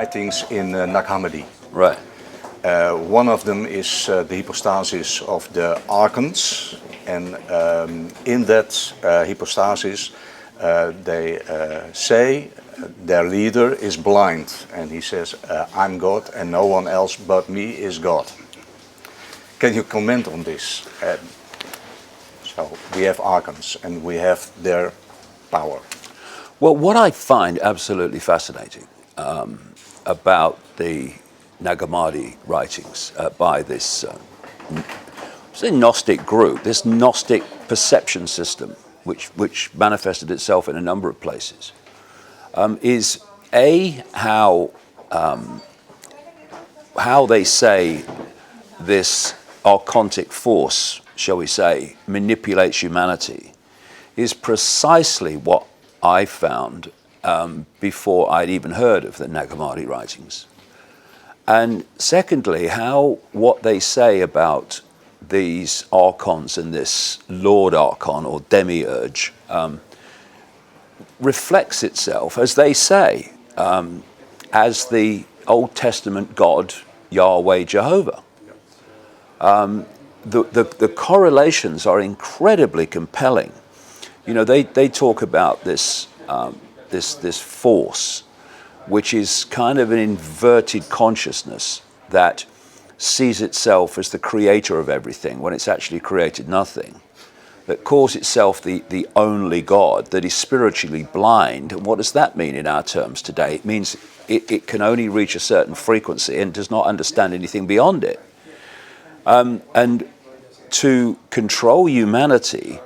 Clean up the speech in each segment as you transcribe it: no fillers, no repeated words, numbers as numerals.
writings in Nag Hammadi. Right. One of them is the hypostasis of the Archons, and in that hypostasis they say their leader is blind, and he says, I'm God and no one else but me is God. Can you comment on this? So we have Archons and we have their power. Well, what I find absolutely fascinating about the Nag Hammadi writings by this Gnostic group, this Gnostic perception system, which manifested itself in a number of places, is how they say this archontic force, shall we say, manipulates humanity, is precisely what I found before I'd even heard of the Nag Hammadi writings. And secondly, how what they say about these archons and this Lord Archon or demiurge reflects itself, as they say, as the Old Testament God, Yahweh, Jehovah. The correlations are incredibly compelling. You know, they talk about this force, which is kind of an inverted consciousness that sees itself as the creator of everything when it's actually created nothing, that calls itself the only God, that is spiritually blind. And what does that mean in our terms today? It means it can only reach a certain frequency and does not understand anything beyond it. And to control humanity,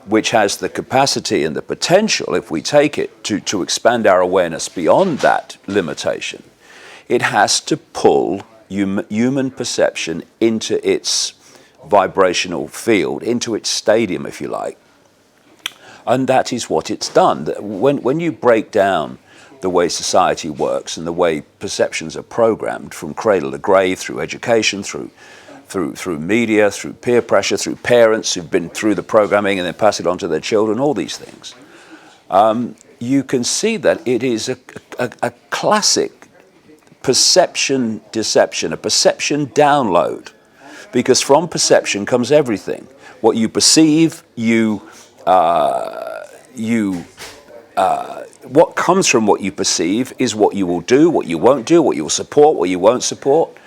which has the capacity and the potential, if we take it, to expand our awareness beyond that limitation, it has to pull human perception into its vibrational field, into its stadium, if you like. And that is what it's done. When you break down the way society works and the way perceptions are programmed from cradle to grave, through education, through media, through peer pressure, through parents who've been through the programming and then pass it on to their children, all these things, you can see that it is a classic perception deception, a perception download, because from perception comes everything. What you perceive, what comes from what you perceive is what you will do, what you won't do, what you will support, what you won't support.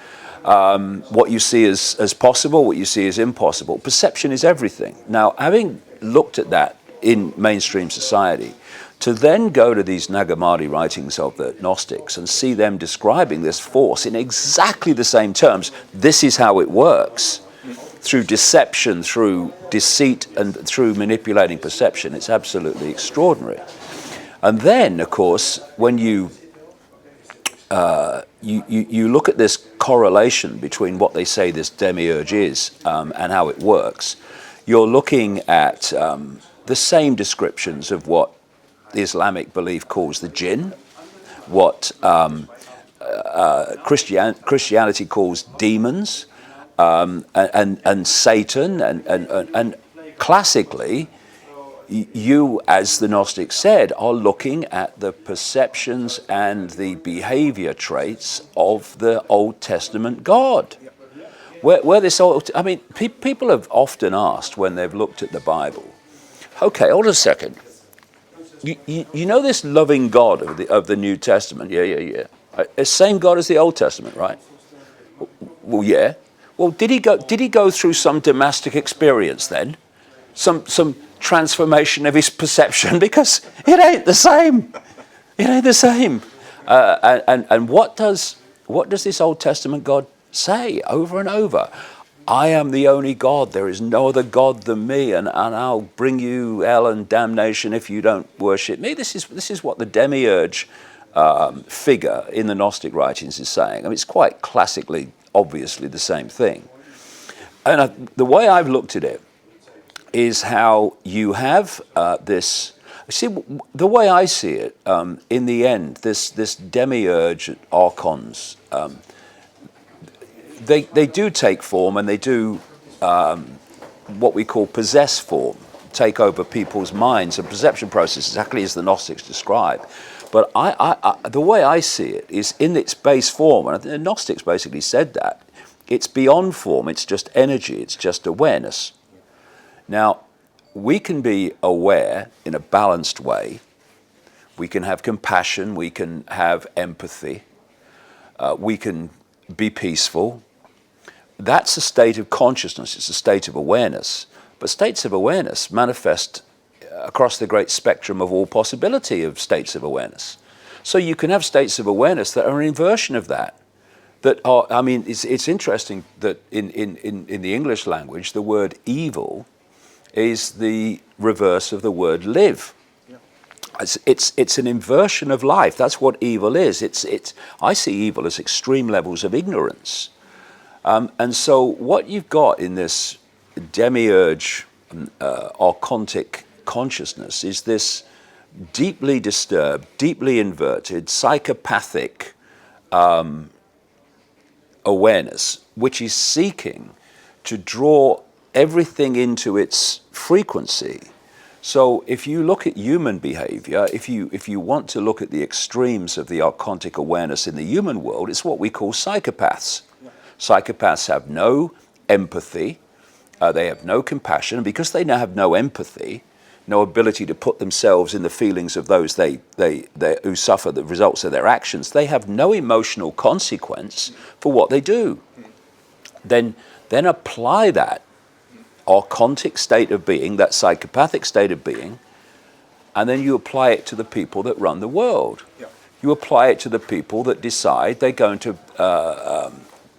What you see as possible, what you see as impossible. Perception is everything. Now, having looked at that in mainstream society, to then go to these Nag Hammadi writings of the Gnostics and see them describing this force in exactly the same terms, this is how it works, through deception, through deceit, and through manipulating perception, it's absolutely extraordinary. And then, of course, when you look at this correlation between what they say this demiurge is and how it works, you're looking at the same descriptions of what the Islamic belief calls the jinn, what Christianity calls demons, and Satan, and classically, you, as the Gnostics said, are looking at the perceptions and the behavior traits of the Old Testament God. Where this old, I mean, people have often asked when they've looked at the Bible, okay, hold on a second. You know this loving God of the New Testament? Yeah. The same God as the Old Testament, right? Well, yeah. Well, did he go through some domestic experience then? Some transformation of his perception, because it ain't the same. It ain't the same. And what does this Old Testament God say over and over? I am the only God. There is no other God than me, and I'll bring you hell and damnation if you don't worship me. This is what the demiurge figure in the Gnostic writings is saying. I mean, it's quite classically, obviously the same thing. And the way I've looked at it is how you have this. See, the way I see it, in the end, this demiurge archons, they do take form, and they do what we call possess form, take over people's minds and perception processes, exactly as the Gnostics describe. But the way I see it is in its base form, and the Gnostics basically said that, it's beyond form, it's just energy, it's just awareness. Now, we can be aware in a balanced way. We can have compassion, we can have empathy, we can be peaceful. That's a state of consciousness, it's a state of awareness. But states of awareness manifest across the great spectrum of all possibility of states of awareness. So you can have states of awareness that are an inversion of that. That are, I mean, it's interesting that in the English language, the word evil is the reverse of the word live. It's an inversion of life. That's what evil is. I see evil as extreme levels of ignorance. And so what you've got in this demiurge, archontic consciousness is this deeply disturbed, deeply inverted, psychopathic awareness, which is seeking to draw everything into its frequency. So if you look at human behavior, if you want to look at the extremes of the archontic awareness in the human world, it's what we call psychopaths. Psychopaths have no empathy, they have no compassion, and because they now have no empathy, no ability to put themselves in the feelings of those who suffer the results of their actions, they have no emotional consequence for what they do. Then apply that archontic state of being, that psychopathic state of being, and then you apply it to the people that run the world. Yeah. You apply it to the people that decide they're going to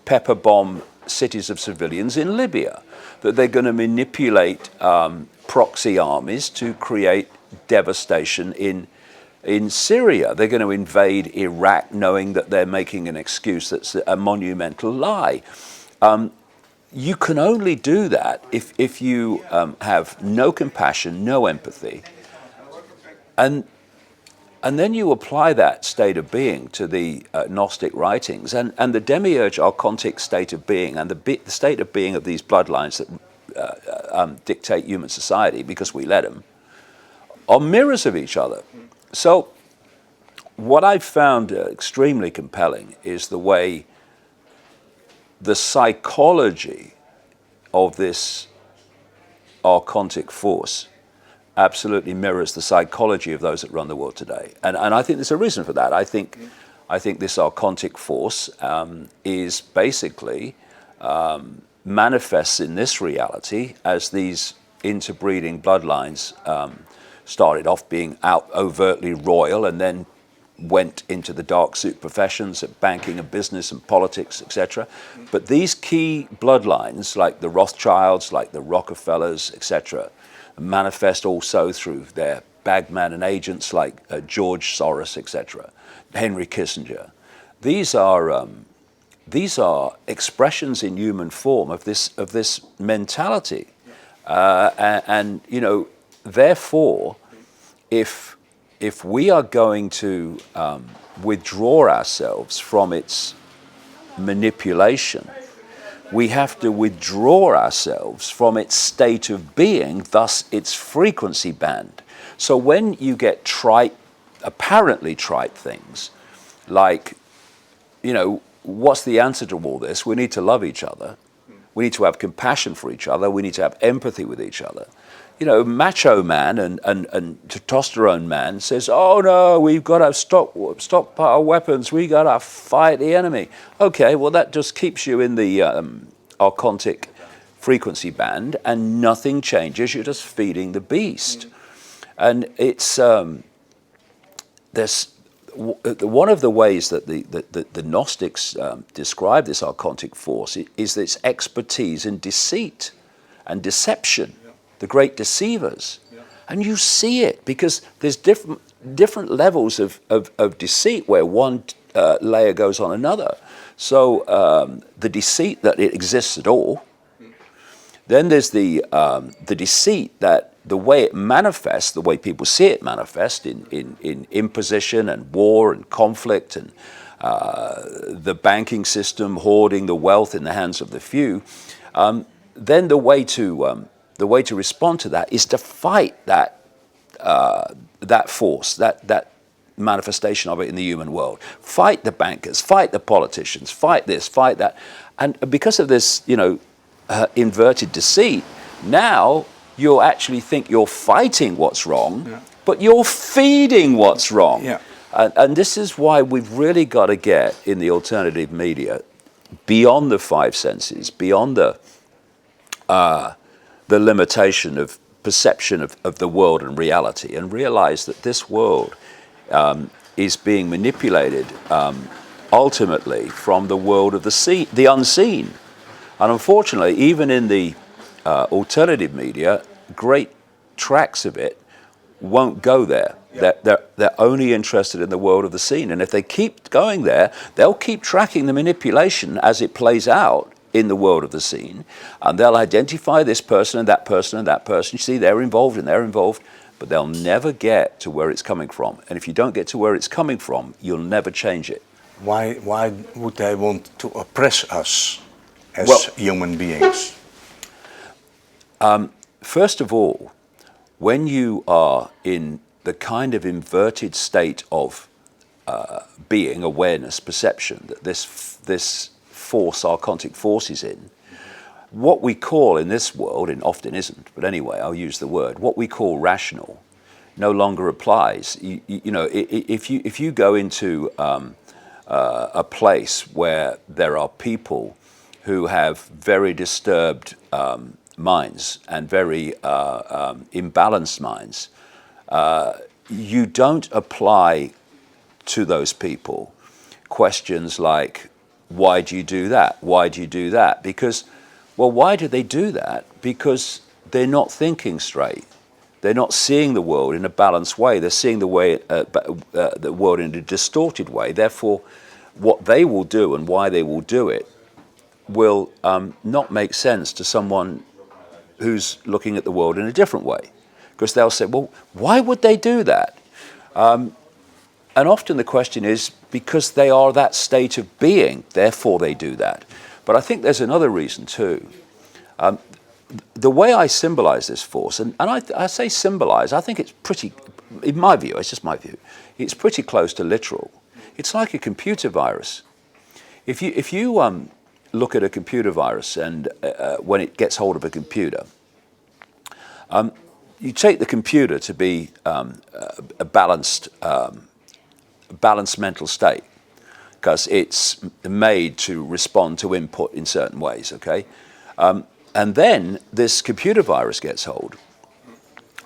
pepper bomb cities of civilians in Libya, that they're going to manipulate proxy armies to create devastation in Syria. They're going to invade Iraq knowing that they're making an excuse that's a monumental lie. You can only do that if you have no compassion, no empathy, and then you apply that state of being to the Gnostic writings, and the demiurge archontic state of being, and the state of being of these bloodlines that dictate human society, because we let them, are mirrors of each other. So what I've found extremely compelling is the way the psychology of this archontic force absolutely mirrors the psychology of those that run the world today. And I think there's a reason for that. I think this archontic force is basically manifests in this reality as these interbreeding bloodlines started off being overtly royal and then went into the dark suit professions of banking and business and politics, etc. But these key bloodlines, like the Rothschilds, like the Rockefellers, etc., manifest also through their bagman and agents like George Soros, etc., Henry Kissinger. These are expressions in human form of this mentality, and you know, therefore, if we are going to withdraw ourselves from its manipulation, we have to withdraw ourselves from its state of being, thus its frequency band. So when you get trite, apparently trite things, like, you know, what's the answer to all this? We need to love each other. We need to have compassion for each other. We need to have empathy with each other. You know, macho man and testosterone man says, oh no, we've got to stockpile weapons, we got to fight the enemy. Okay, well that just keeps you in the archontic frequency band and nothing changes, you're just feeding the beast. And it's, there's one of the ways that the Gnostics describe this archontic force is this expertise in deceit and deception. The great deceivers. Yeah. And you see it because there's different levels of deceit where one layer goes on another. So the deceit that it exists at all. Then there's the deceit that the way it manifests, the way people see it manifest in imposition and war and conflict and the banking system hoarding the wealth in the hands of the few. Then the way to respond to that is to fight that force, that manifestation of it in the human world. Fight the bankers, fight the politicians, fight this, fight that. And because of this, inverted deceit, now you actually think you're fighting what's wrong, but you're feeding what's wrong. Yeah. And this is why we've really got to get in the alternative media beyond the five senses, beyond the limitation of perception of the world and reality, and realize that this world is being manipulated ultimately from the world of the unseen. And unfortunately, even in the alternative media, great tracks of it won't go there. They're only interested in the world of the seen. And if they keep going there, they'll keep tracking the manipulation as it plays out in the world of the seen. And they'll identify this person and that person and that person. You see, they're involved and they're involved, but they'll never get to where it's coming from. And if you don't get to where it's coming from, you'll never change it. Why would they want to oppress us as human beings? First of all, when you are in the kind of inverted state of being, awareness, perception that this force, Archontic force, is in, what we call in this world, and often isn't, but anyway, I'll use the word, what we call rational no longer applies. If you go into a place where there are people who have very disturbed minds and very imbalanced minds, you don't apply to those people questions like, why do you do that? Why do you do that? Because, well, why do they do that? Because they're not thinking straight. They're not seeing the world in a balanced way. They're seeing the world in a distorted way. Therefore, what they will do and why they will do it will not make sense to someone who's looking at the world in a different way. Because they'll say, well, why would they do that? And often the question is, because they are that state of being, therefore they do that. But I think there's another reason too. The way I symbolize this force, and I say symbolize, I think it's pretty, in my view, it's just my view, it's pretty close to literal. It's like a computer virus. If you look at a computer virus and when it gets hold of a computer, you take the computer to be a balanced mental state, because it's made to respond to input in certain ways, okay? And then this computer virus gets hold.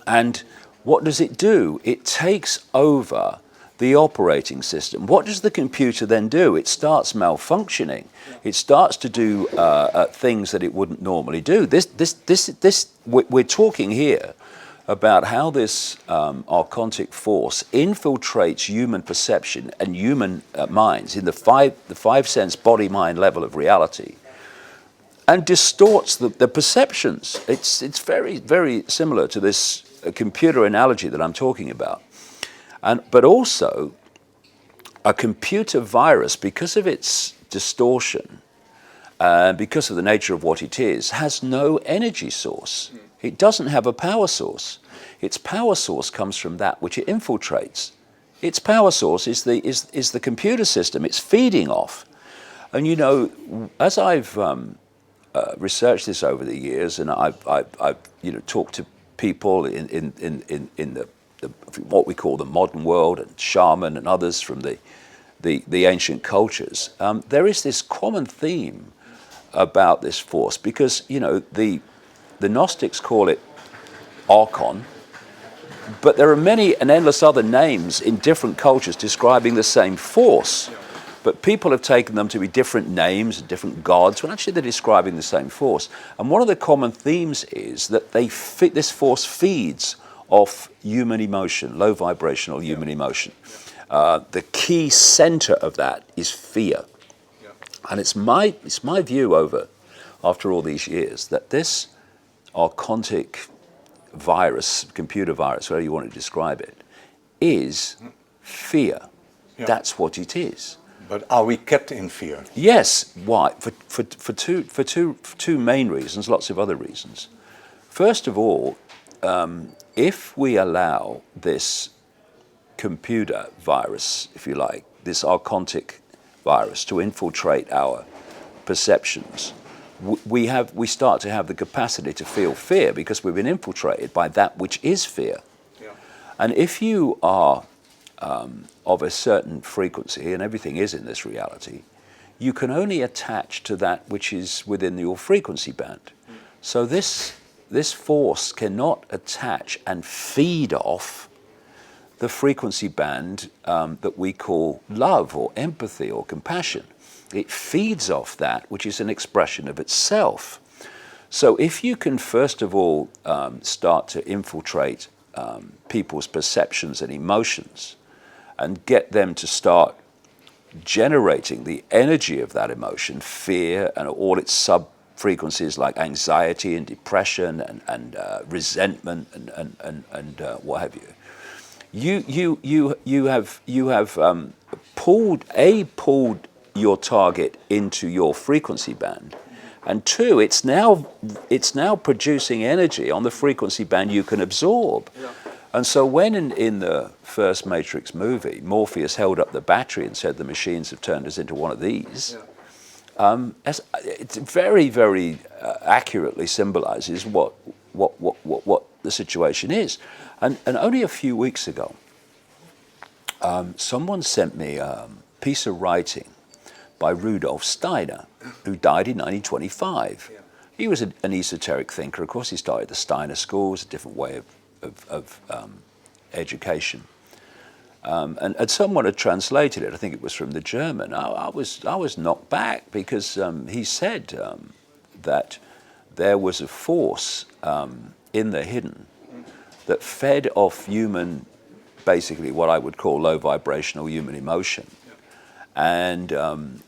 And what does it do? It takes over the operating system. What does the computer then do? It starts malfunctioning. It starts to do things that it wouldn't normally do. We're talking here about how this Archontic force infiltrates human perception and human minds in the five sense body-mind level of reality, and distorts the perceptions. It's very, very similar to this computer analogy that I'm talking about. But also, a computer virus, because of its distortion, because of the nature of what it is, has no energy source. It doesn't have a power source. Its power source comes from that which it infiltrates. Its power source is the computer system it's feeding off. And you know, as I've researched this over the years, and I've talked to people in the what we call the modern world, and shaman and others from the ancient cultures, there is this common theme about this force, because the Gnostics call it Archon, but there are many and endless other names in different cultures describing the same force. But people have taken them to be different names and different gods, when actually they're describing the same force. And one of the common themes is that this force feeds off human emotion, low vibrational human emotion. The key center of that is fear. And it's my view after all these years, that this Archontic virus, computer virus, whatever you want to describe it, is fear. Yeah. That's what it is. But are we kept in fear? Yes. Why? For two main reasons, lots of other reasons. First of all, if we allow this computer virus, if you like, this archontic virus, to infiltrate our perceptions, we start to have the capacity to feel fear because we've been infiltrated by that which is fear. Yeah. And if you are of a certain frequency, and everything is in this reality, you can only attach to that which is within your frequency band. So this force cannot attach and feed off the frequency band that we call love or empathy or compassion. It feeds off that which is an expression of itself. So if you can first of all start to infiltrate people's perceptions and emotions and get them to start generating the energy of that emotion, fear and all its sub-frequencies like anxiety and depression and resentment and what have you, you have pulled your target into your frequency band, and two, it's now producing energy on the frequency band you can absorb. Yeah. And so when in the first Matrix movie, Morpheus held up the battery and said the machines have turned us into one of these, it very, very accurately symbolizes what the situation is. And only a few weeks ago, someone sent me a piece of writing by Rudolf Steiner, who died in 1925. Yeah. He was an esoteric thinker. Of course, he started the Steiner schools, a different way of education. And someone had translated it. I think it was from the German. I was knocked back because he said that there was a force in the hidden that fed off human, basically what I would call low vibrational human emotion. And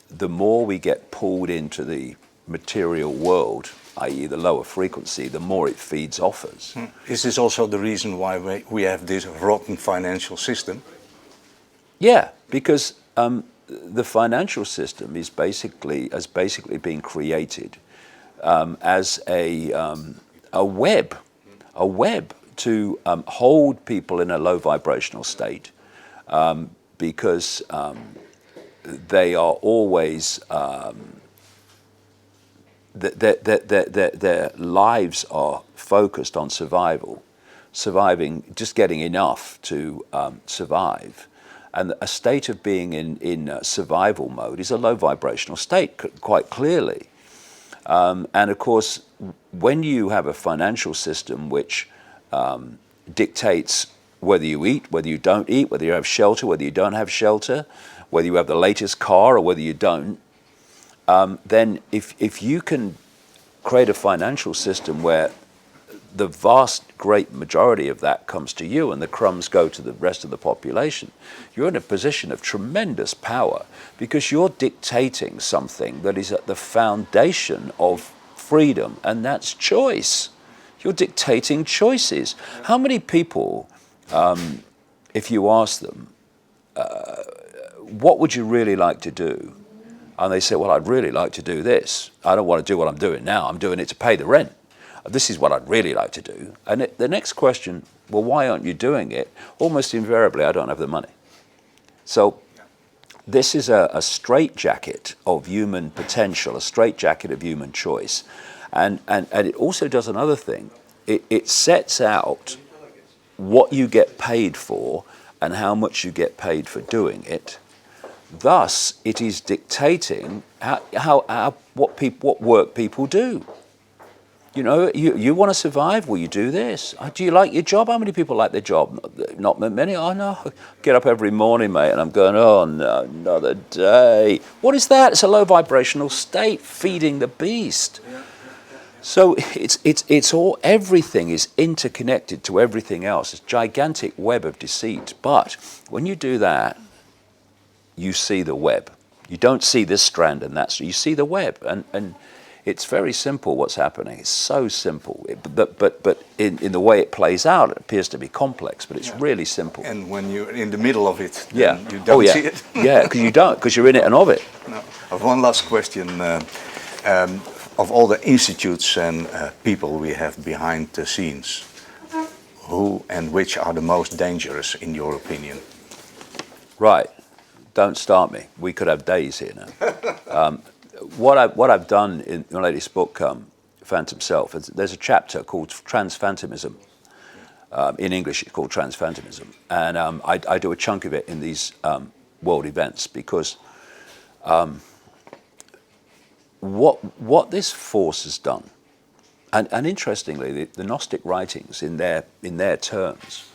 the more we get pulled into the material world, i.e. the lower frequency, the more it feeds off us. Is this also the reason why we have this rotten financial system? Yeah, because the financial system has basically been created as a web to hold people in a low vibrational state because they are always their lives are focused on surviving, just getting enough to survive. And a state of being in survival mode is a low vibrational state, quite clearly. And of course, when you have a financial system which dictates whether you eat, whether you don't eat, whether you have shelter, whether you don't have shelter, whether you have the latest car or whether you don't, then if you can create a financial system where the vast, great majority of that comes to you and the crumbs go to the rest of the population, you're in a position of tremendous power because you're dictating something that is at the foundation of freedom, and that's choice. You're dictating choices. How many people, if you ask them, what would you really like to do? And they say, well, I'd really like to do this. I don't want to do what I'm doing now. I'm doing it to pay the rent. This is what I'd really like to do. And the next question, well, why aren't you doing it? Almost invariably, I don't have the money. So this is a straitjacket of human potential, a straitjacket of human choice. And it also does another thing. It sets out what you get paid for and how much you get paid for doing it. Thus, it is dictating what work people do. You know, you want to survive? Well, you do this. Do you like your job? How many people like their job? Not many. Oh, no. Get up every morning, mate, and I'm going, oh, no, another day. What is that? It's a low vibrational state feeding the beast. So it's all, everything is interconnected to everything else. It's a gigantic web of deceit. But when you do that, you see the web. You don't see this strand and that strand. You see the web. And it's very simple what's happening. It's so simple. But in the way it plays out, it appears to be complex, but it's really simple. And when you're in the middle of it, you don't see it. Yeah, because you don't, because you're in it and of it. No. I have one last question. Of all the institutes and people we have behind the scenes, who and which are the most dangerous in your opinion? Right. Don't start me. We could have days here now. What I've done in my latest book, Phantom Self, there's a chapter called Transphantomism. In English, it's called Transphantomism. And I do a chunk of it in these world events because what this force has done, and interestingly, the Gnostic writings in their terms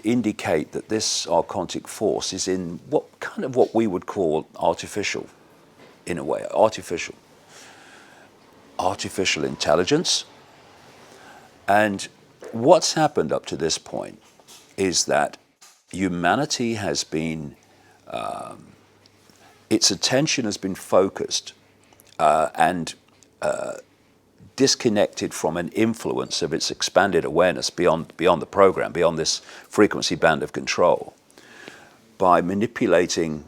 indicate that this archontic force is in what we would call artificial, in a way, artificial intelligence. And what's happened up to this point is that humanity has been, its attention has been focused and disconnected from an influence of its expanded awareness beyond the program, beyond this frequency band of control, by manipulating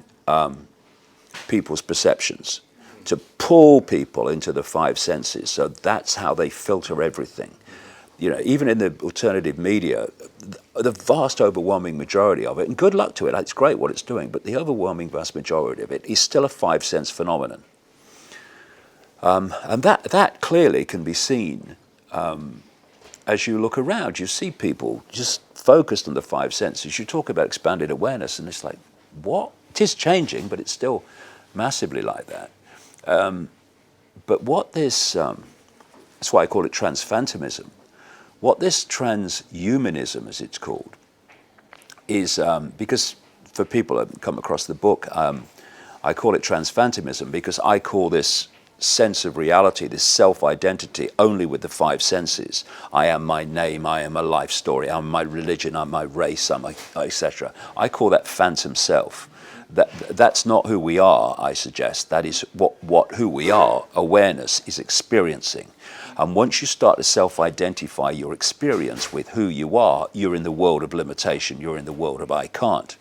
people's perceptions to pull people into the five senses. So that's how they filter everything. You know, even in the alternative media, the vast overwhelming majority of it, and good luck to it, it's great what it's doing, but the overwhelming vast majority of it is still a five-sense phenomenon. And that clearly can be seen as you look around. You see people just focused on the five senses. You talk about expanded awareness, and it's like, what? It is changing, but it's still massively like that. But what this, that's why I call it transphantomism. What this transhumanism, as it's called, is, because for people who come across the book, I call it transphantomism because I call this sense of reality, this self-identity, only with the five senses. I am my name, I am a life story, I'm my religion, I'm my race, I'm etc. I call that phantom self. That's not who we are, I suggest. That is who we are, awareness, is experiencing. And once you start to self-identify your experience with who you are, you're in the world of limitation, you're in the world of I can't.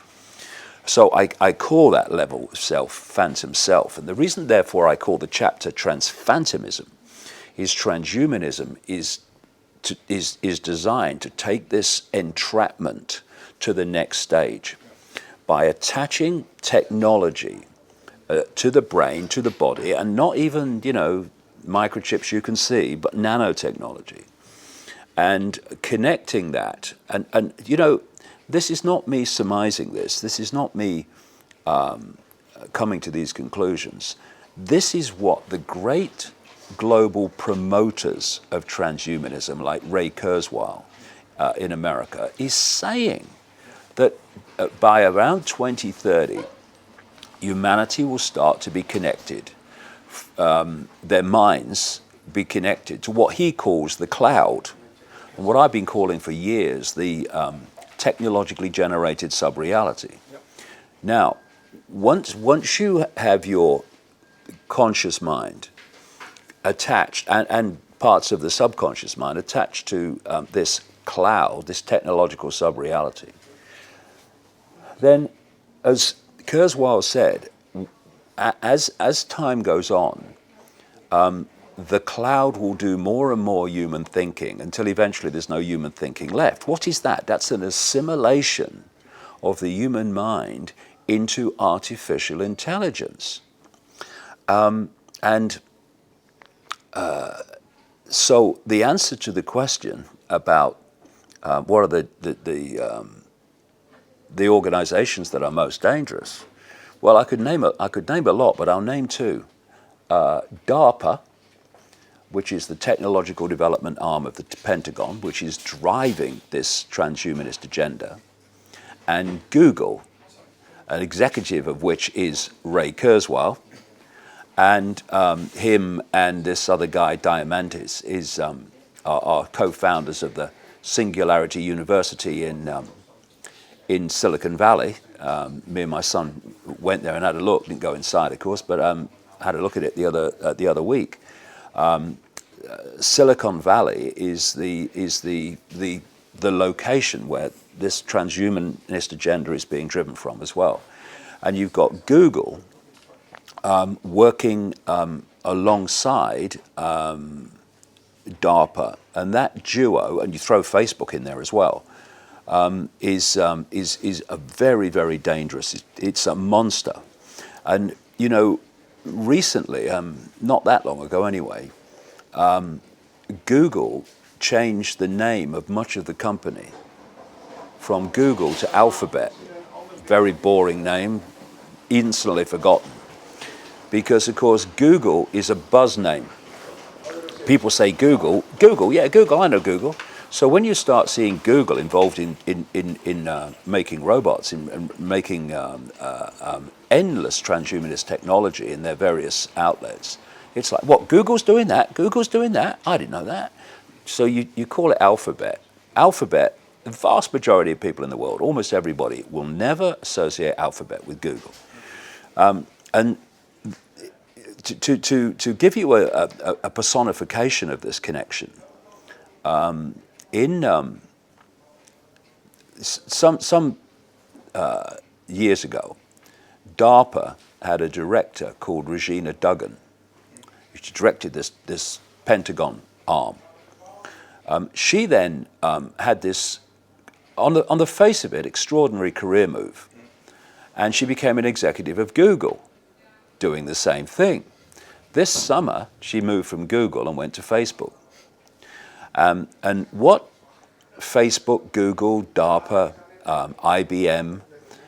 So I call that level of self, phantom self. And the reason, therefore, I call the chapter Transphantomism is transhumanism is designed to take this entrapment to the next stage by attaching technology to the brain, to the body, and not even, microchips you can see, but nanotechnology. And connecting that, and this is not me surmising this. This is not me coming to these conclusions. This is what the great global promoters of transhumanism, like Ray Kurzweil in America, is saying that by around 2030, humanity will start to be connected, their minds be connected to what he calls the cloud, and what I've been calling for years, the technologically generated sub-reality. Yep. Now, once you have your conscious mind attached, and parts of the subconscious mind attached to this cloud, this technological sub-reality, then, as Kurzweil said, as time goes on, the cloud will do more and more human thinking until eventually there's no human thinking left. What is that? That's an assimilation of the human mind into artificial intelligence. So the answer to the question about what are the organizations that are most dangerous, well, I could name a lot, but I'll name two. DARPA, which is the technological development arm of the Pentagon, which is driving this transhumanist agenda, and Google, an executive of which is Ray Kurzweil, and him and this other guy, Diamandis, are co-founders of the Singularity University in Silicon Valley. Me and my son went there and had a look. Didn't go inside, of course, but had a look at it the other week. Silicon Valley is the location where this transhumanist agenda is being driven from as well, and you've got Google working alongside DARPA, and that duo, and you throw Facebook in there as well. is a very, very dangerous. It's a monster. And, you know, recently, not that long ago anyway, Google changed the name of much of the company from Google to Alphabet. Very boring name, instantly forgotten. Because, of course, Google is a buzz name. People say Google, yeah, Google, I know Google. So when you start seeing Google involved in making robots, in making endless transhumanist technology in their various outlets, it's like, what, Google's doing that? Google's doing that? I didn't know that. So you call it Alphabet. Alphabet, the vast majority of people in the world, almost everybody, will never associate Alphabet with Google. And to give you a personification of this connection, in some years ago, DARPA had a director called Regina Duggan. She directed this Pentagon arm. She then had this, on the face of it, extraordinary career move, and she became an executive of Google, doing the same thing. This summer, she moved from Google and went to Facebook. And what Facebook, Google, DARPA, IBM,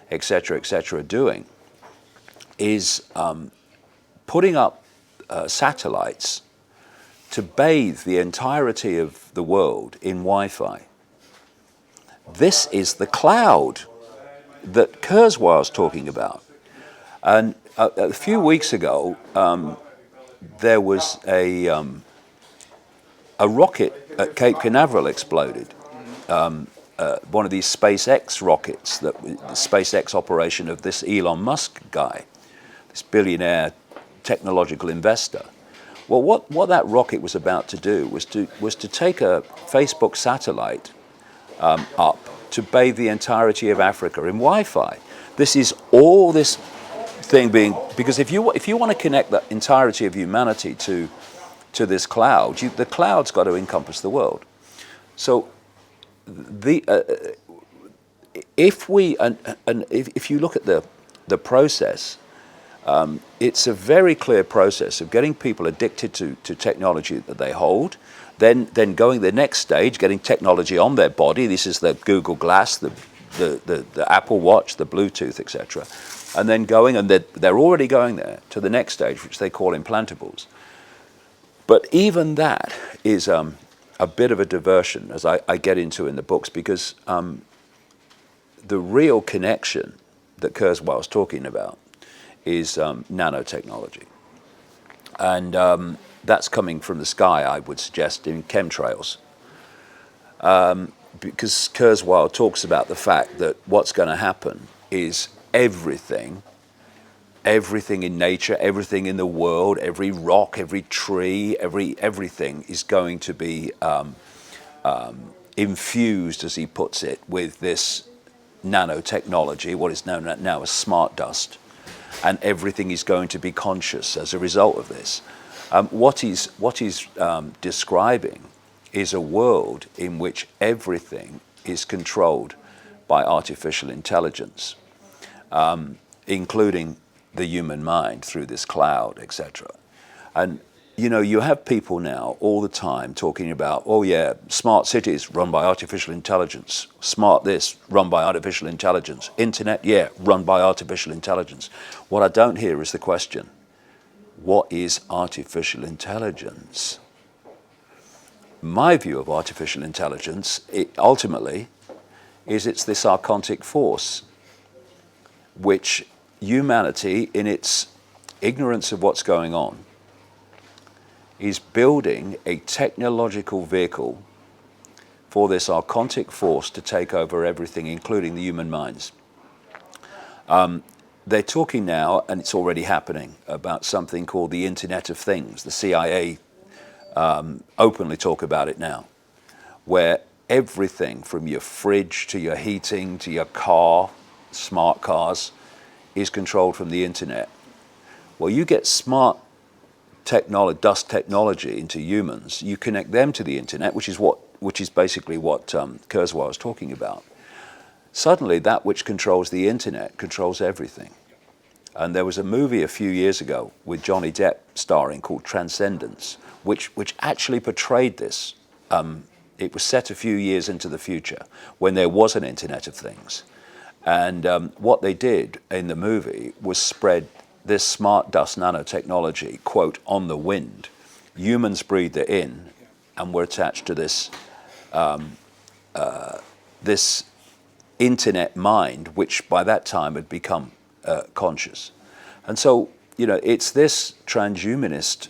etc., are doing is putting up satellites to bathe the entirety of the world in Wi-Fi. This is the cloud that Kurzweil was talking about. And a few weeks ago, there was a rocket at Cape Canaveral exploded. One of these SpaceX rockets, the SpaceX operation of this Elon Musk guy, this billionaire technological investor. Well, what that rocket was about to do was to take a Facebook satellite up to bathe the entirety of Africa in Wi-Fi. This is all this thing being, because if you want to connect the entirety of humanity to this cloud, the cloud's got to encompass the world. So if you look at the process, it's a very clear process of getting people addicted to technology that they hold, then going the next stage, getting technology on their body. This is the Google Glass, the Apple Watch, the Bluetooth, etc. And then going, and they're already going there to the next stage, which they call implantables. But even that is a bit of a diversion, as I get into in the books, because the real connection that Kurzweil was talking about is nanotechnology. And that's coming from the sky, I would suggest, in chemtrails. Because Kurzweil talks about the fact that what's going to happen is everything in nature, everything in the world, every rock, every tree, everything is going to be infused, as he puts it, with this nanotechnology, what is known now as smart dust, and everything is going to be conscious as a result of this. What he's describing is a world in which everything is controlled by artificial intelligence, including the human mind through this cloud, etc. And you know, you have people now all the time talking about, oh yeah, smart cities run by artificial intelligence, smart this, run by artificial intelligence, internet, yeah, run by artificial intelligence. What I don't hear is the question, what is artificial intelligence? My view of artificial intelligence, ultimately, is it's this archontic force which humanity, in its ignorance of what's going on, is building a technological vehicle for this archontic force to take over everything, including the human minds. They're talking now, and it's already happening, about something called the Internet of Things. The CIA openly talk about it now, where everything from your fridge to your heating to your car, smart cars, is controlled from the internet. Well, you get smart technology, dust technology into humans, you connect them to the internet, which is basically what Kurzweil was talking about. suddenly that which controls the internet controls everything. And there was a movie a few years ago with Johnny Depp starring called Transcendence, which actually portrayed this. It was set a few years into the future when there was an Internet of Things. And what they did in the movie was spread this smart dust nanotechnology, quote, on the wind. Humans breathed it in and were attached to this this internet mind, which by that time had become conscious. And so, you know, it's this transhumanist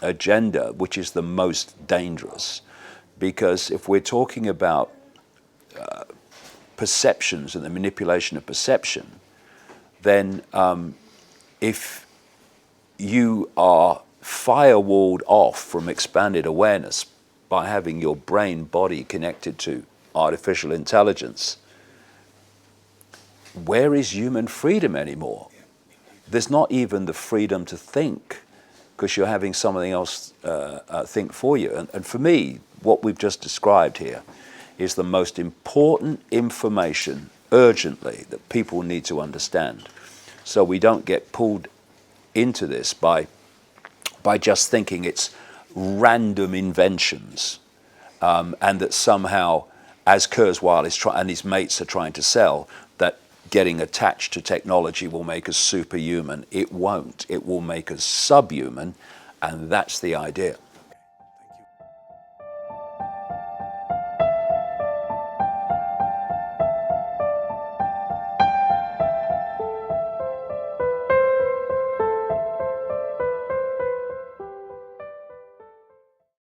agenda which is the most dangerous, because if we're talking about perceptions and the manipulation of perception, then if you are firewalled off from expanded awareness by having your brain body connected to artificial intelligence, where is human freedom anymore? There's not even the freedom to think, because you're having something else think for you. And for me, what we've just described here is the most important information urgently that people need to understand, so we don't get pulled into this by just thinking it's random inventions, and that somehow, as Kurzweil and his mates are trying to sell, that getting attached to technology will make us superhuman. It won't. It will make us subhuman, and that's the idea.